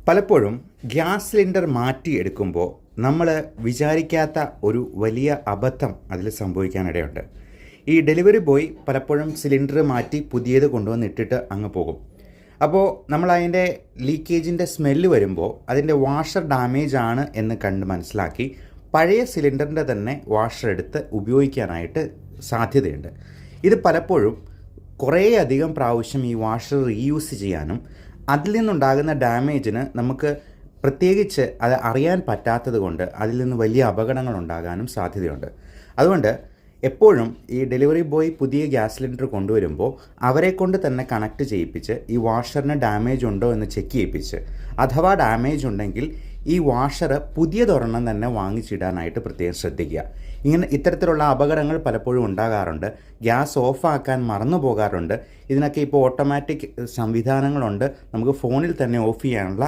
പലപ്പോഴും gas cylinder മാറ്റിയെടുക്കുമ്പോൾ നമ്മൾ വിചാരിക്കാത്ത ഒരു വലിയ അബദ്ധം അതിൽ സംഭവിക്കാനിടയുണ്ട്. ഈ ഡെലിവറി ബോയ് പലപ്പോഴും സിലിണ്ടർ മാറ്റി പുതിയത് കൊണ്ടുവന്നിട്ടിട്ട് അങ്ങ് പോകും. അപ്പോൾ നമ്മൾ അതിൻ്റെ ലീക്കേജിൻ്റെ സ്മെല്ല് വരുമ്പോൾ അതിൻ്റെ വാഷർ ഡാമേജ് ആണ് എന്ന് കണ്ട് മനസ്സിലാക്കി പഴയ സിലിണ്ടറിൻ്റെ തന്നെ വാഷർ എടുത്ത് ഉപയോഗിക്കാനായിട്ട് സാധ്യതയുണ്ട്. ഇത് പലപ്പോഴും കുറേയധികം പ്രാവശ്യം ഈ വാഷർ റീയൂസ് ചെയ്യാനും അതിൽ നിന്നുണ്ടാകുന്ന ഡാമേജിന് നമുക്ക് പ്രത്യേകിച്ച് അത് അറിയാൻ പറ്റാത്തത് കൊണ്ട് അതിൽ നിന്ന് വലിയ അപകടങ്ങൾ ഉണ്ടാകാനും സാധ്യതയുണ്ട്. അതുകൊണ്ട് എപ്പോഴും ഈ ഡെലിവറി ബോയ് പുതിയ ഗ്യാസ് സിലിണ്ടർ കൊണ്ടുവരുമ്പോൾ അവരെ കൊണ്ട് തന്നെ കണക്ട് ചെയ്യിപ്പിച്ച് ഈ വാഷറിന് ഡാമേജ് ഉണ്ടോ എന്ന് ചെക്ക് ചെയ്യിപ്പിച്ച്, അഥവാ ഡാമേജ് ഉണ്ടെങ്കിൽ ഈ വാഷർ പുതിയതൊരെണ്ണം തന്നെ വാങ്ങിച്ചിടാനായിട്ട് പ്രത്യേകം ശ്രദ്ധിക്കുക. ഇത്തരത്തിലുള്ള അപകടങ്ങൾ പലപ്പോഴും ഉണ്ടാകാറുണ്ട്. ഗ്യാസ് ഓഫാക്കാൻ മറന്നു പോകാറുണ്ട്. ഇതിനൊക്കെ ഇപ്പോൾ ഓട്ടോമാറ്റിക് സംവിധാനങ്ങളുണ്ട്. നമുക്ക് ഫോണിൽ തന്നെ ഓഫ് ചെയ്യാനുള്ള